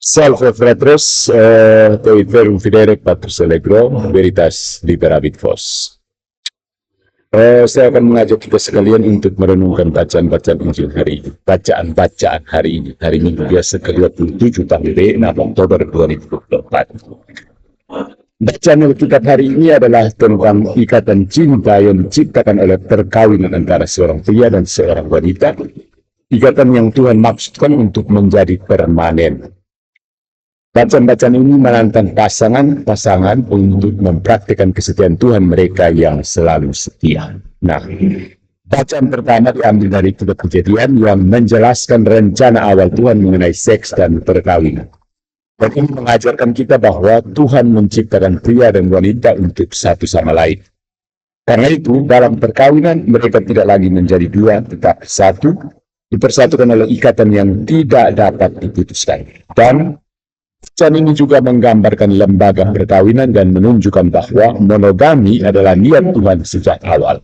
Salve fratres, te verum videre Patrus Allegro, Veritas Liberabit Vos. Saya akan mengajak kita sekalian untuk merenungkan bacaan-bacaan Injil hari ini. Bacaan-bacaan hari ini. Hari Minggu biasa ke-27 tahun B, 6 Oktober 2024. Bacaan Alkitab hari ini adalah tentang ikatan cinta yang diciptakan oleh perkawinan antara seorang pria dan seorang wanita. Ikatan yang Tuhan maksudkan untuk menjadi permanen. Bacaan-bacaan ini menantang pasangan-pasangan untuk mempraktikkan kesetiaan Tuhan mereka yang selalu setia. Nah, bacaan pertama diambil dari kitab Kejadian yang menjelaskan rencana awal Tuhan mengenai seks dan perkawinan. Dan ini mengajarkan kita bahwa Tuhan menciptakan pria dan wanita untuk satu sama lain. Karena itu, dalam perkawinan mereka tidak lagi menjadi dua, tetapi satu, dipersatukan oleh ikatan yang tidak dapat diputuskan. Dan bacaan ini juga menggambarkan lembaga perkawinan dan menunjukkan bahwa monogami adalah niat Tuhan sejak awal.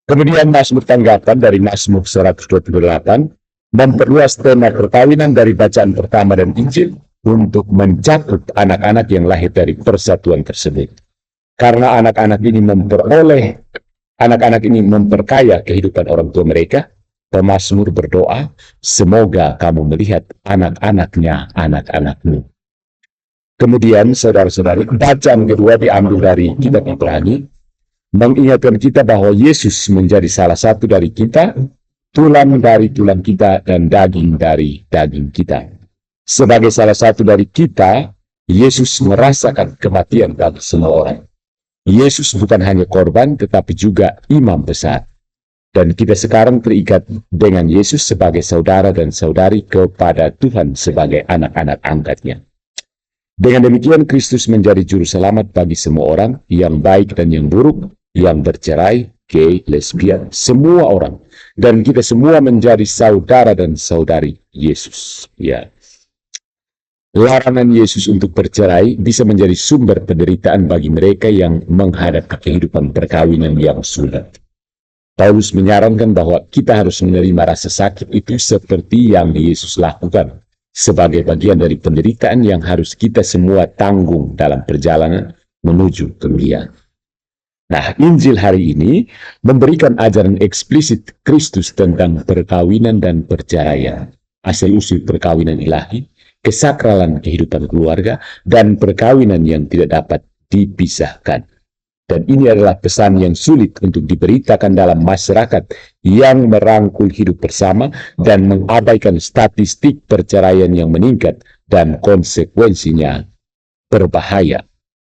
Kemudian Mazmur tanggapan dari Mazmur 128 memperluas tema perkawinan dari bacaan pertama dan Injil untuk mencakup anak-anak yang lahir dari persatuan tersebut. Karena anak-anak ini memperkaya kehidupan orang tua mereka, pemazmur berdoa, semoga kamu melihat anak-anakmu. Kemudian, saudara-saudari, bacaan kedua diambil dari kitab Ibrani, mengingatkan kita bahwa Yesus menjadi salah satu dari kita, tulang dari tulang kita, dan daging dari daging kita. Sebagai salah satu dari kita, Yesus merasakan kematian bagi semua orang. Yesus bukan hanya korban, tetapi juga imam besar. Dan kita sekarang terikat dengan Yesus sebagai saudara dan saudari kepada Tuhan sebagai anak-anak angkatnya. Dengan demikian Kristus menjadi juru selamat bagi semua orang, yang baik dan yang buruk, yang bercerai, gay, lesbian, semua orang. Dan kita semua menjadi saudara dan saudari Yesus. Ya. Larangan Yesus untuk bercerai bisa menjadi sumber penderitaan bagi mereka yang menghadapi kehidupan perkawinan yang sulit. Paulus menyarankan bahwa kita harus menerima rasa sakit itu seperti yang Yesus lakukan, sebagai bagian dari penderitaan yang harus kita semua tanggung dalam perjalanan menuju kemuliaan. Nah, Injil hari ini memberikan ajaran eksplisit Kristus tentang perkawinan dan perceraian, asal-usul perkawinan ilahi, kesakralan kehidupan keluarga, dan perkawinan yang tidak dapat dipisahkan. Dan ini adalah pesan yang sulit untuk diberitakan dalam masyarakat yang merangkul hidup bersama dan mengabaikan statistik perceraian yang meningkat dan konsekuensinya berbahaya.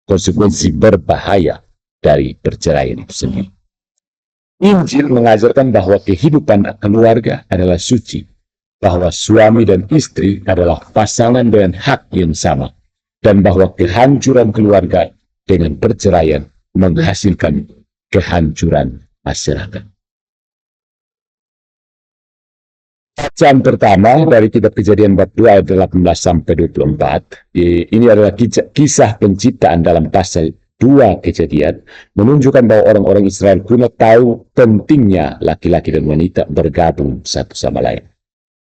Konsekuensi berbahaya dari perceraian itu sendiri. Injil mengajarkan bahwa kehidupan keluarga adalah suci, bahwa suami dan istri adalah pasangan dengan hak yang sama, dan bahwa kehancuran keluarga dengan perceraian menghasilkan kehancuran masyarakat. Bacaan pertama dari kitab Kejadian bab 2 ayat 18-24. Ini adalah kisah penciptaan dalam pasal 2 Kejadian, menunjukkan bahwa orang-orang Israel kuno tahu pentingnya laki-laki dan wanita bergabung satu sama lain.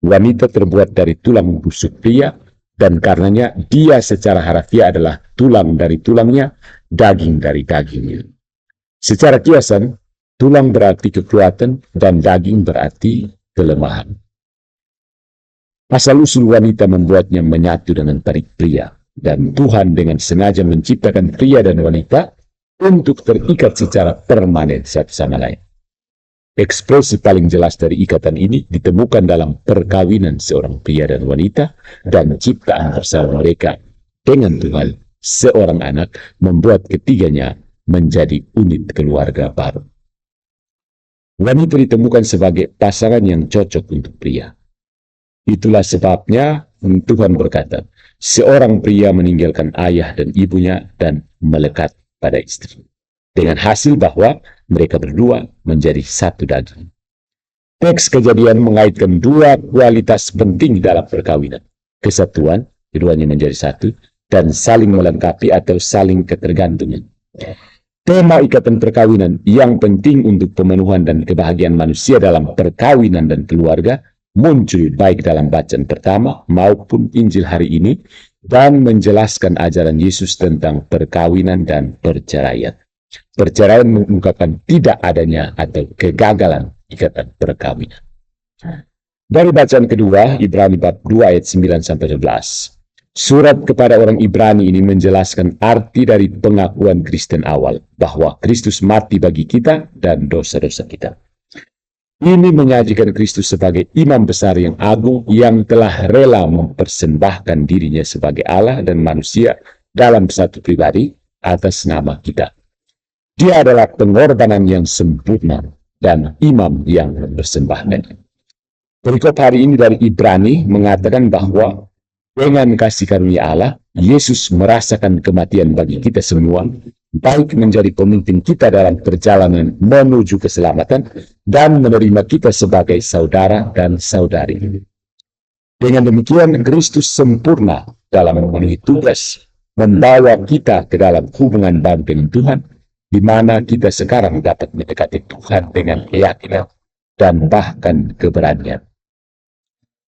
Wanita terbuat dari tulang busuk pria, dan karenanya dia secara harafiah adalah tulang dari tulangnya, daging dari dagingnya. Secara kiasan, tulang berarti kekuatan dan daging berarti kelemahan. Asal-usul wanita membuatnya menyatu dengan pria, dan Tuhan dengan sengaja menciptakan pria dan wanita untuk terikat secara permanen satu sama lain. Ekspresi paling jelas dari ikatan ini ditemukan dalam perkawinan seorang pria dan wanita dan ciptaan bersama mereka dengan Tuhan. Seorang anak membuat ketiganya menjadi unit keluarga baru. Wanita ditemukan sebagai pasangan yang cocok untuk pria. Itulah sebabnya Tuhan berkata, seorang pria meninggalkan ayah dan ibunya dan melekat pada istri. Dengan hasil bahwa mereka berdua menjadi satu daging. Teks Kejadian mengaitkan dua kualitas penting dalam perkawinan. Kesatuan, keduanya menjadi satu, dan saling melengkapi atau saling ketergantungan. Tema ikatan perkawinan yang penting untuk pemenuhan dan kebahagiaan manusia dalam perkawinan dan keluarga muncul baik dalam bacaan pertama maupun Injil hari ini dan menjelaskan ajaran Yesus tentang perkawinan dan perceraian. Perceraian mengungkapkan tidak adanya atau kegagalan ikatan perkawinan. Dari bacaan kedua, Ibrani bab 2 ayat 9-11. Surat kepada orang Ibrani ini menjelaskan arti dari pengakuan Kristen awal, bahwa Kristus mati bagi kita dan dosa-dosa kita. Ini menyajikan Kristus sebagai imam besar yang agung yang telah rela mempersembahkan dirinya sebagai Allah dan manusia dalam satu pribadi atas nama kita. Dia adalah pengorbanan yang sempurna dan imam yang mempersembahkan. Perikop hari ini dari Ibrani mengatakan bahwa dengan kasih karunia Allah, Yesus merasakan kematian bagi kita semua, baik menjadi pemimpin kita dalam perjalanan menuju keselamatan dan menerima kita sebagai saudara dan saudari. Dengan demikian, Kristus sempurna dalam memenuhi tugas membawa kita ke dalam hubungan baru dengan Tuhan, di mana kita sekarang dapat mendekati Tuhan dengan keyakinan dan bahkan keberanian.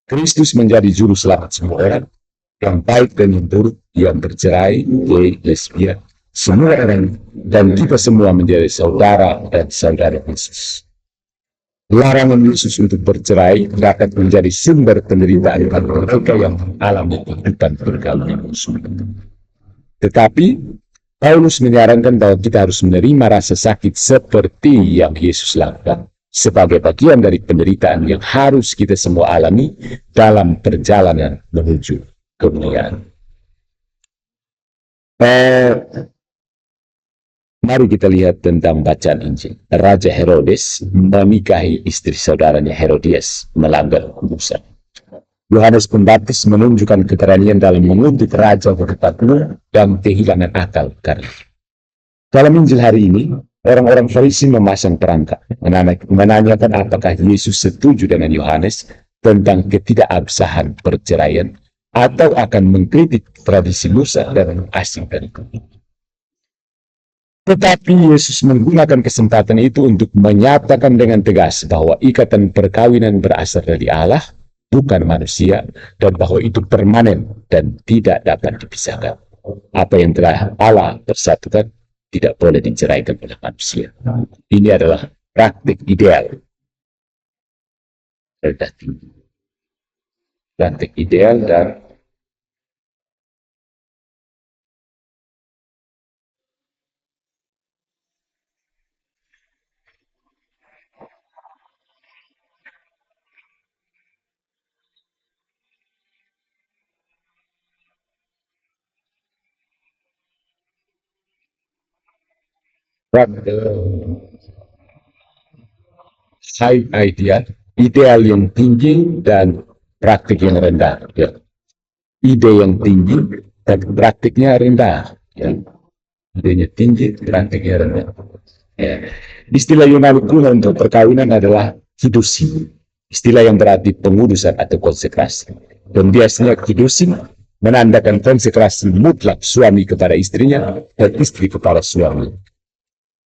Kristus menjadi juru selamat semua orang, yang baik dan yang buruk, yang bercerai, gay, lesbian, semua orang, dan kita semua menjadi saudara dan saudara Yesus. Larangan Yesus untuk bercerai dapat menjadi sumber penderitaan bagi mereka yang mengalami kehidupan pergaulan. Tetapi Paulus menyarankan bahwa kita harus menerima rasa sakit seperti yang Yesus lakukan, sebagai bagian dari penderitaan yang harus kita semua alami dalam perjalanan menuju kemuliaan. Mari kita lihat tentang bacaan Injil. Raja Herodes menikahi istri saudaranya Herodias, melanggar Musa. Yohanes Pembaptis menunjukkan keberanian dalam mengutuk raja berkata dan kehilangan akal karena. Dalam Injil hari ini, orang-orang Farisi memasang perangkap, menanyakan apakah Yesus setuju dengan Yohanes tentang ketidakabsahan perceraian atau akan mengkritik tradisi Musa dan mengasingkan itu. Tetapi Yesus menggunakan kesempatan itu untuk menyatakan dengan tegas bahwa ikatan perkawinan berasal dari Allah, bukan manusia, dan bahwa itu permanen dan tidak dapat dipisahkan. Apa yang telah Allah persatukan tidak boleh diceraikan oleh manusia. Ini adalah praktik ideal. Praktik ideal dan high ideal yang tinggi dan praktik yang rendah. Ya. Ide yang tinggi dan praktiknya rendah. Ya. Idenya tinggi, praktiknya rendah. Ya. Istilah Yunani kuno untuk perkawinan adalah fidusi. Istilah yang berarti pengudusan atau konsekrasi. Dan biasanya fidusi menandakan konsekrasi mutlak suami kepada istrinya dan istri kepada suami.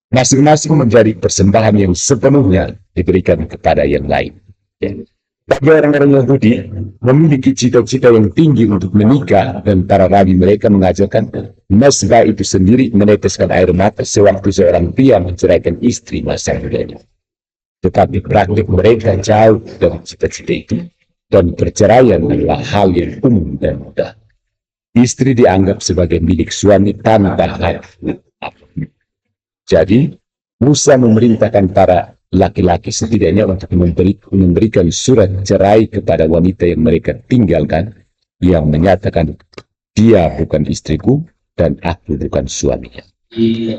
Masing-masing menjadi persembahan yang sepenuhnya diberikan kepada yang lain. Bagi orang-orang Yahudi memiliki cita-cita yang tinggi untuk menikah, dan para rabi mereka mengajarkan mezbah itu sendiri meneteskan air mata sewaktu seorang pria menceraikan istri masa mudanya. Tetapi praktik mereka jauh dari cita-cita itu, dan perceraian adalah hal yang umum dan mudah. Istri dianggap sebagai milik suami tanpa hak. Jadi, Musa memerintahkan para laki-laki setidaknya untuk memberikan surat cerai kepada wanita yang mereka tinggalkan, yang menyatakan, dia bukan istriku dan aku bukan suaminya.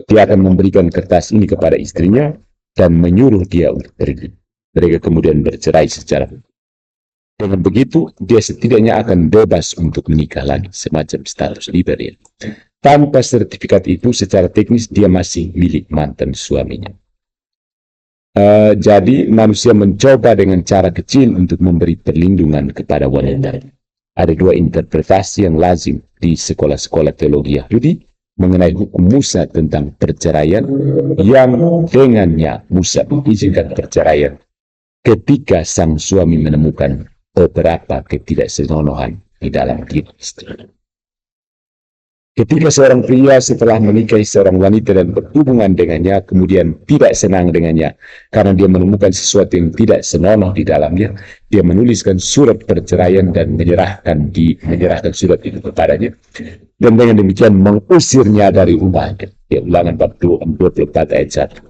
Dia akan memberikan kertas ini kepada istrinya dan menyuruh dia untuk pergi. Mereka kemudian bercerai secara hukum. Dengan begitu, dia setidaknya akan bebas untuk menikah lagi, semacam status liberal. Tanpa sertifikat itu, secara teknis dia masih milik mantan suaminya. Jadi manusia mencoba dengan cara kecil untuk memberi perlindungan kepada wanita. Ada dua interpretasi yang lazim di sekolah-sekolah teologi Yahudi mengenai hukum Musa tentang perceraian, yang dengannya Musa mengizinkan perceraian ketika sang suami menemukan beberapa ketidaksenonohan di dalam diri istri. Ketika seorang pria setelah menikahi seorang wanita dan berhubungan dengannya, kemudian tidak senang dengannya karena dia menemukan sesuatu yang tidak senonoh di dalamnya, dia menuliskan surat perceraian dan menyerahkan surat itu kepadanya, dan dengan demikian mengusirnya dari rumahnya. Ya, Ulangan bab 24 ayat 1.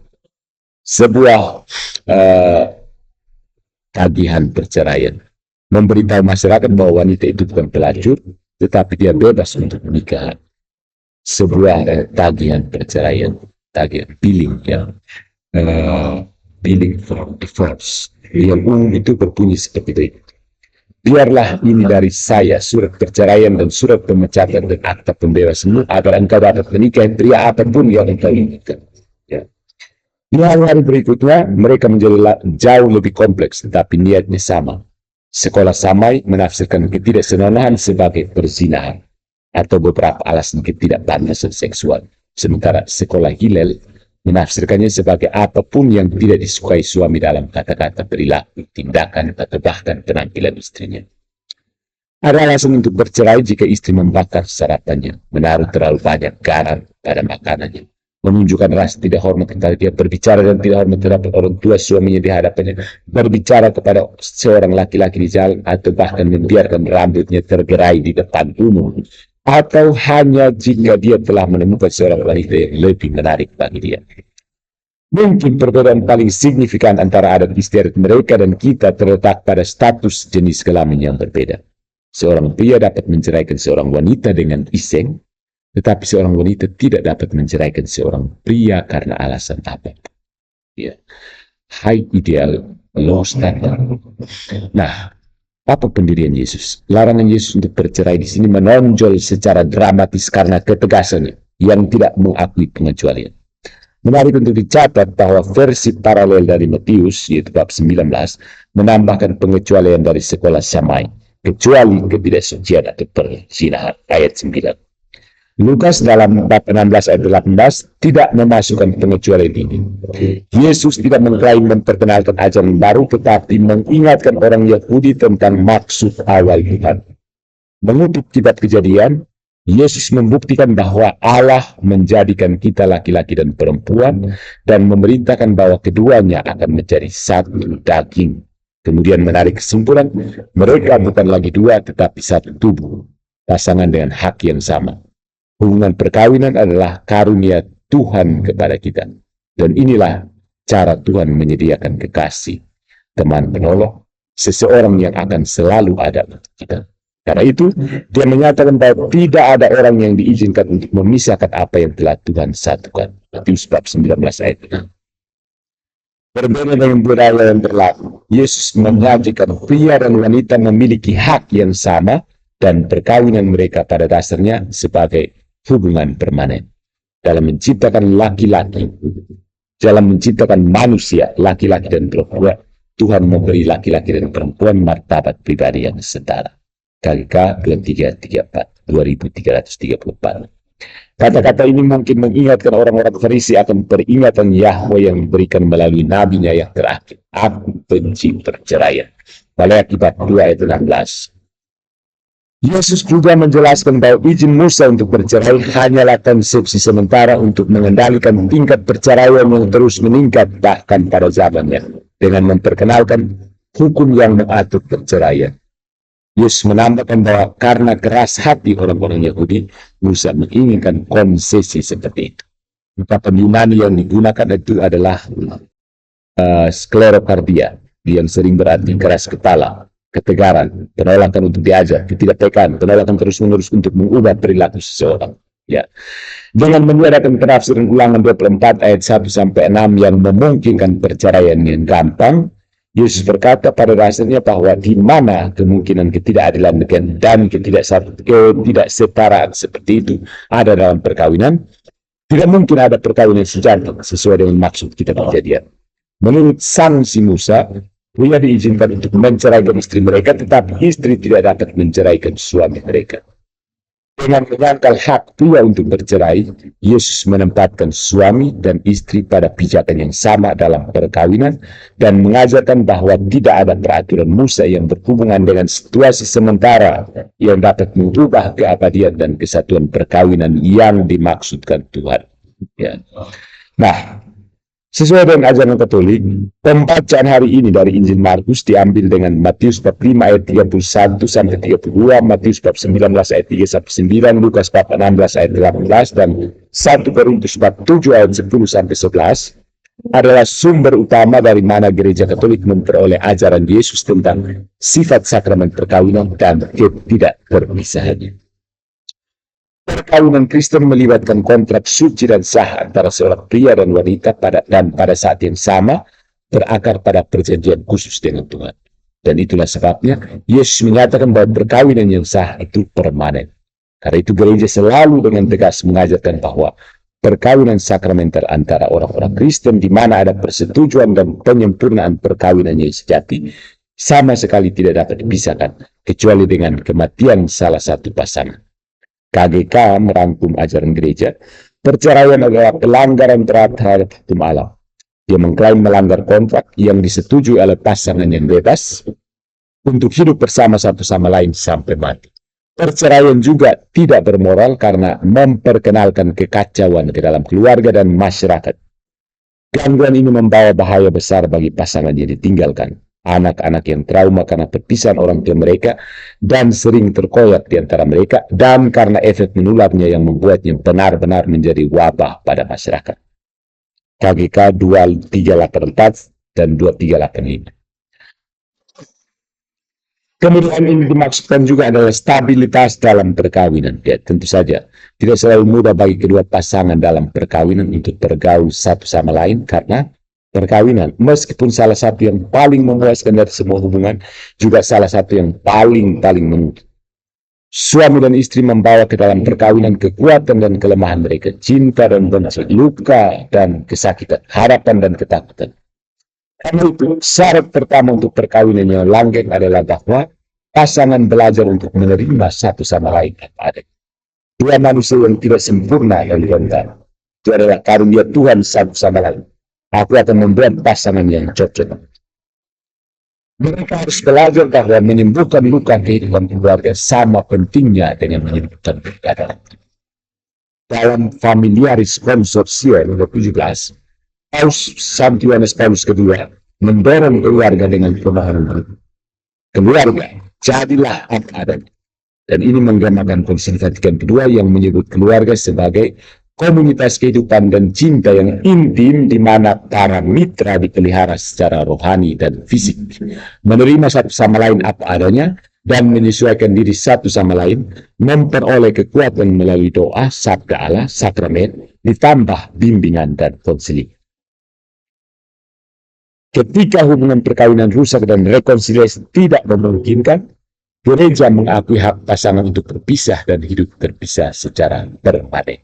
Sebuah tagihan perceraian memberitahu masyarakat bahwa wanita itu bukan pelacur, tetapi dia bebas untuk menikah. Sebuah tagihan perceraian, tagihan billing, ya, billing for divorce. Yang umum itu berbunyi seperti itu. Biarlah ini dari saya, surat perceraian dan surat pemecatan dan akta pembebasan agar engkau dapat menikahi pria apapun yang engkau inginkan. Ya. Di hari-hari berikutnya, mereka menjadi jauh lebih kompleks, tetapi niatnya sama. Sekolah Samai menafsirkan ketidaksenonohan sebagai perzinahan atau beberapa alasan ketidakpantasan seksual. Sementara sekolah Hillel menafsirkannya sebagai apapun yang tidak disukai suami dalam kata-kata, perilaku, tindakan, atau bahkan penampilan istrinya. Ada alasan untuk bercerai jika istri membakar sarapannya, menaruh terlalu banyak garam pada makanannya, menunjukkan rasa tidak hormat kepada dia, berbicara dan tidak hormat terhadap orang tua suaminya di hadapannya, berbicara kepada seorang laki-laki di jalan, atau bahkan membiarkan rambutnya tergerai di depan umum, atau hanya jika dia telah menemukan seorang wanita yang lebih menarik bagi dia. Mungkin perbedaan paling signifikan antara adat istiadat mereka dan kita terletak pada status jenis kelamin yang berbeda. Seorang pria dapat menceraikan seorang wanita dengan iseng, tetapi seorang wanita tidak dapat menceraikan seorang pria karena alasan apa. Ya. High ideal, low standard. Nah, apa pendirian Yesus? Larangan Yesus untuk bercerai di sini menonjol secara dramatis karena ketegasannya yang tidak mengakui pengecualian. Menarik untuk dicatat bahwa versi paralel dari Matius, yaitu bab 19, menambahkan pengecualian dari sekolah Samai, kecuali ketidaksucian atau perzinahan, ayat 9. Lukas dalam bab 16 ayat 18 tidak memasukkan pengecualian ini. Yesus tidak mengklaim memperkenalkan ajaran baru, tetapi mengingatkan orang Yahudi tentang maksud awal Tuhan. Mengutip kitab Kejadian, Yesus membuktikan bahwa Allah menjadikan kita laki-laki dan perempuan dan memerintahkan bahwa keduanya akan menjadi satu daging. Kemudian menarik kesimpulan, mereka bukan lagi dua tetapi satu tubuh, pasangan dengan hak yang sama. Hubungan perkawinan adalah karunia Tuhan kepada kita. Dan inilah cara Tuhan menyediakan kekasih, teman penolong, seseorang yang akan selalu ada untuk kita. Karena itu, dia menyatakan bahwa tidak ada orang yang diizinkan untuk memisahkan apa yang telah Tuhan satukan. Matius bab 19 ayat 6. Berbeda dengan budaya yang berlaku, Yesus mengajarkan pria dan wanita memiliki hak yang sama dan perkawinan mereka pada dasarnya sebagai hubungan permanen. Dalam menciptakan laki-laki, dalam menciptakan manusia, laki-laki dan perempuan, Tuhan memberi laki-laki dan perempuan martabat pribadi yang setara. KGK 2334. Kata-kata ini mungkin mengingatkan orang-orang Farisi akan peringatan Yahweh yang diberikan melalui nabinya yang terakhir. Aku benci perceraian. Walaiki bab 2 ayat 16. Yesus juga menjelaskan bahwa izin Musa untuk bercerai hanyalah konsepsi sementara untuk mengendalikan tingkat perceraian yang terus meningkat bahkan pada zamannya, dengan memperkenalkan hukum yang mengatur perceraian. Yesus menambahkan bahwa karena keras hati orang-orang Yahudi, Musa menginginkan konsesi seperti itu. Ungkapan Yunani yang digunakan itu adalah sklerokardia, yang sering berarti keras kepala, ketegaran, penolakan untuk diajar, ketidakpekaan, penolakan terus-menerus untuk mengubah perilaku seseorang. Ya. Dengan meniadakan penafsiran Ulangan 24 ayat 1-6 yang memungkinkan perceraian yang gampang, Yesus berkata pada dasarnya bahwa di mana kemungkinan ketidakadilan dan ketidaksetaraan seperti itu ada dalam perkawinan, tidak mungkin ada perkawinan sejati sesuai dengan maksud kitab Kejadian. Menurut sanksi Musa, pria diizinkan untuk menceraikan istri mereka, tetapi istri tidak dapat menceraikan suami mereka. Dengan menyangkal hak pria untuk bercerai, Yesus menempatkan suami dan istri pada pijakan yang sama dalam perkawinan dan mengajarkan bahwa tidak ada peraturan Musa yang berhubungan dengan situasi sementara yang dapat mengubah keabadian dan kesatuan perkawinan yang dimaksudkan Tuhan. Ya. Nah, sesuai dengan ajaran Katolik, pembacaan hari ini dari Injil Markus diambil dengan Matius bab 5 ayat 31 sampai 32, Matius bab 19 ayat 3 sampai 9, Lukas bab 16 ayat 18 dan 1 Korintus bab 7 ayat 10 sampai 11 adalah sumber utama dari mana Gereja Katolik memperoleh ajaran Yesus tentang sifat sakramen perkawinan dan ketidakterpisahannya. Perkawinan Kristen melibatkan kontrak suci dan sah antara seorang pria dan wanita pada saat yang sama berakar pada perjanjian khusus dengan Tuhan. Dan itulah sebabnya Yesus menyatakan bahwa perkawinan yang sah itu permanen. Karena itu gereja selalu dengan tegas mengajarkan bahwa perkawinan sakramenter antara orang-orang Kristen di mana ada persetujuan dan penyempurnaan perkawinan yang sejati sama sekali tidak dapat dipisahkan kecuali dengan kematian salah satu pasangan. KGK merangkum ajaran gereja, perceraian adalah pelanggaran berat terhadap hukum alam. Dia mengklaim melanggar kontrak yang disetujui oleh pasangan yang bebas untuk hidup bersama satu sama lain sampai mati. Perceraian juga tidak bermoral karena memperkenalkan kekacauan ke dalam keluarga dan masyarakat. Gangguan ini membawa bahaya besar bagi pasangan yang ditinggalkan. Anak-anak yang trauma karena perpisahan orang tua mereka dan sering terkoyak di antara mereka, dan karena efek menularnya yang membuatnya benar-benar menjadi wabah pada masyarakat. KGK 2384 dan 2385. Kemudian ini dimaksudkan juga adalah stabilitas dalam perkawinan. Ya, tentu saja tidak selalu mudah bagi kedua pasangan dalam perkawinan untuk bergaul satu sama lain karena perkawinan, meskipun salah satu yang paling memuaskan dari semua hubungan, juga salah satu yang paling menuntut. Suami dan istri membawa ke dalam perkawinan kekuatan dan kelemahan mereka, cinta dan benci, luka dan kesakitan, harapan dan ketakutan. Karena itu, syarat pertama untuk perkawinan yang langgeng adalah bahwa pasangan belajar untuk menerima satu sama lain apa adanya. Dua manusia yang tidak sempurna dan lengkap. Itu adalah karunia Tuhan satu sama lain. Aku akan membuat pasangan yang cocok. Mereka harus belajar bahwa menyembuhkan luka kehidupan keluarga sama pentingnya dengan menyembuhkan luka. Dalam Familiaris Consortio nomor 17, Santo Yohanes Paulus II mendorong keluarga dengan pemahaman keluarga, jadilah apa adanya. Dan ini menggambarkan Konsili Vatikan II yang menyebut keluarga sebagai komunitas kehidupan dan cinta yang intim di mana para mitra dipelihara secara rohani dan fisik, menerima satu sama lain apa adanya dan menyesuaikan diri satu sama lain, memperoleh kekuatan melalui doa, sabda Allah, sakramen, ditambah bimbingan dan konseling. Ketika hubungan perkawinan rusak dan rekonsiliasi tidak memungkinkan, gereja mengakui hak pasangan untuk berpisah dan hidup terpisah secara permanen.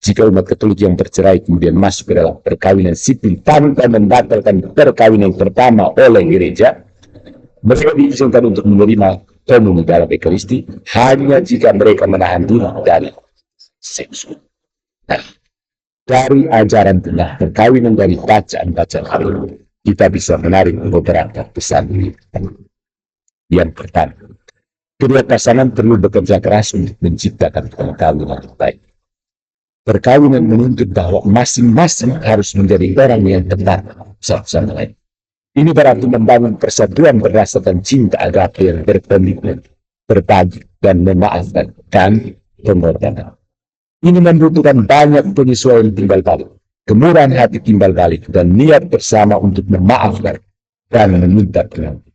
Jika umat Katolik yang bercerai kemudian masuk ke dalam perkawinan sipil tanpa membatalkan perkawinan pertama oleh gereja, mereka diizinkan untuk menerima komunion dalam Ekaristi hanya jika mereka menahan diri dari seks. Nah, dari ajaran tentang perkawinan dari bacaan-bacaan hari ini, kita bisa menarik beberapa pesan. Yang pertama, kedua pasangan perlu bekerja keras untuk menciptakan perkawinan yang baik. Perkawinan menuntut bahwa masing-masing harus menjadi orang yang tepat satu sama lain. Ini berarti membangun persatuan berdasarkan cinta agape yang berkomitmen, berbagi dan memaafkan dan pengorbanan. Ini membutuhkan banyak penyesuaian timbal balik, kemurahan hati timbal balik, dan niat bersama untuk memaafkan dan meminta pengampun.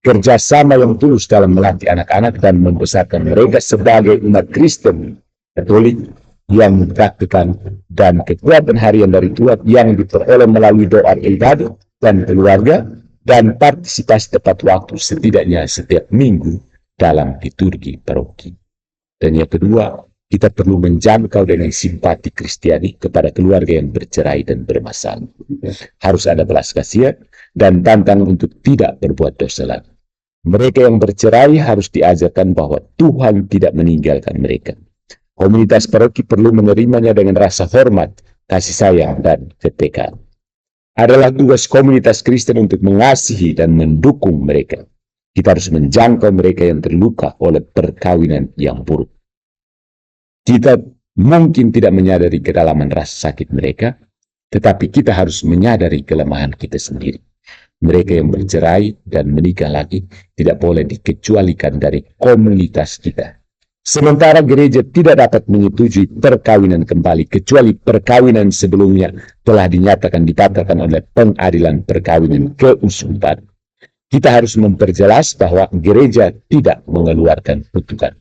Kerjasama yang tulus dalam melatih anak-anak dan membesarkan mereka sebagai umat Kristen Katolik yang mempraktikkan dan kekuatan harian dari Tuhan yang diperoleh melalui doa ibadah dan keluarga dan partisipasi tepat waktu setidaknya setiap minggu dalam liturgi paroki. Dan yang kedua, kita perlu menjangkau dengan simpati Kristiani kepada keluarga yang bercerai dan bermasalah. Harus ada belas kasihan dan tantangan untuk tidak berbuat dosa lagi. Mereka yang bercerai harus diajarkan bahwa Tuhan tidak meninggalkan mereka. Komunitas paroki perlu menerimanya dengan rasa hormat, kasih sayang, dan kepekaan. Adalah tugas komunitas Kristen untuk mengasihi dan mendukung mereka. Kita harus menjangkau mereka yang terluka oleh perkawinan yang buruk. Kita mungkin tidak menyadari kedalaman rasa sakit mereka, tetapi kita harus menyadari kelemahan kita sendiri. Mereka yang bercerai dan menikah lagi tidak boleh dikecualikan dari komunitas kita. Sementara gereja tidak dapat menyetujui perkawinan kembali, kecuali perkawinan sebelumnya telah dinyatakan dibatalkan oleh pengadilan perkawinan keuskupan. Kita harus memperjelas bahwa gereja tidak mengeluarkan kutukan.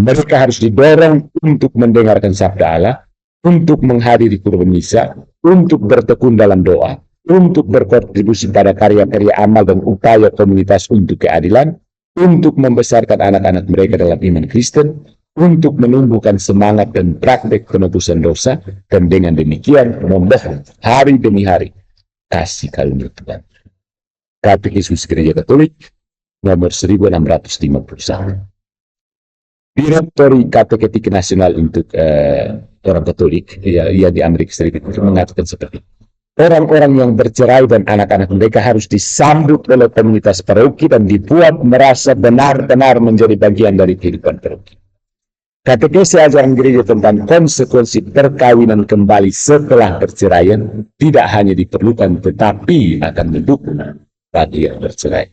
Mereka harus didorong untuk mendengarkan sabda Allah, untuk menghadiri kurban misa, untuk bertekun dalam doa, untuk berkontribusi pada karya-karya amal dan upaya komunitas untuk keadilan, untuk membesarkan anak-anak mereka dalam iman Kristen, untuk menumbuhkan semangat dan praktek penebusan dosa, dan dengan demikian memohon hari demi hari kasih karunia Tuhan. Katekismus Gereja Katolik nomor 1651. Direktori Kateketik Nasional untuk orang Katolik, ya di Amerika Serikat, mengatakan seperti itu. Orang-orang yang bercerai dan anak-anak mereka harus disambut oleh komunitas paroki dan dibuat merasa benar-benar menjadi bagian dari kehidupan paroki. Katekesi ajaran gereja tentang konsekuensi perkawinan kembali setelah perceraian tidak hanya diperlukan tetapi akan mendukung bagi yang bercerai.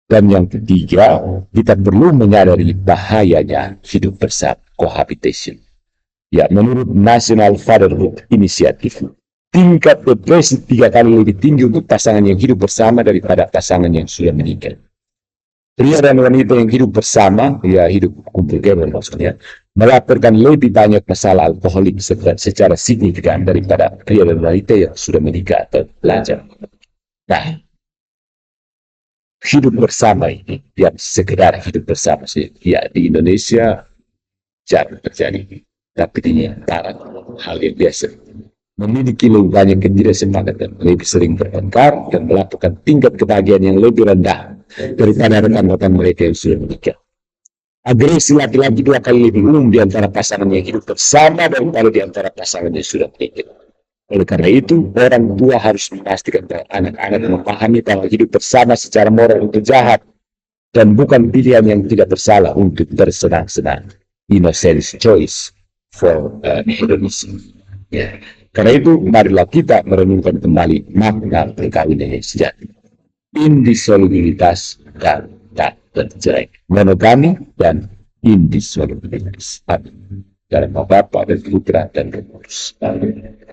Dan yang ketiga, kita perlu menyadari bahayanya hidup bersama, cohabitation. Ya, menurut National Fatherhood Initiative, tingkat depresi 3 kali lebih tinggi untuk pasangan yang hidup bersama daripada pasangan yang sudah menikah. Pria dan wanita yang hidup bersama, ya hidup kumpul kebun maksudnya, melaporkan lebih banyak masalah alkoholik secara signifikan daripada pria dan wanita yang sudah menikah atau belajar. Nah, hidup bersama ini, yang sekedar hidup bersama sih, ya di Indonesia jarang terjadi, tapi di antara hal yang biasa. Memiliki lebih banyak ketidaksepakatan, lebih sering bertengkar, dan melakukan tingkat kebahagiaan yang lebih rendah daripada rekan-rekan mereka yang sudah menikah. Agresi laki-laki 2 kali lebih umum di antara pasangan yang hidup bersama daripada di antara pasangan yang sudah menikah. Oleh karena itu, orang tua harus memastikan bahwa anak-anak memahami bahwa hidup bersama secara moral itu jahat dan bukan pilihan yang tidak bersalah untuk bersenang-senang. Innocence choice for hedonism. Ya. Karena itu, marilah kita merenungkan kembali makna perkawinan yang sejati. Indissolubilitas dan tak bercerai. Monogami dan indissolubilitas. Amin. Dalam nama Bapa dan Putra dan Roh Kudus. Amin.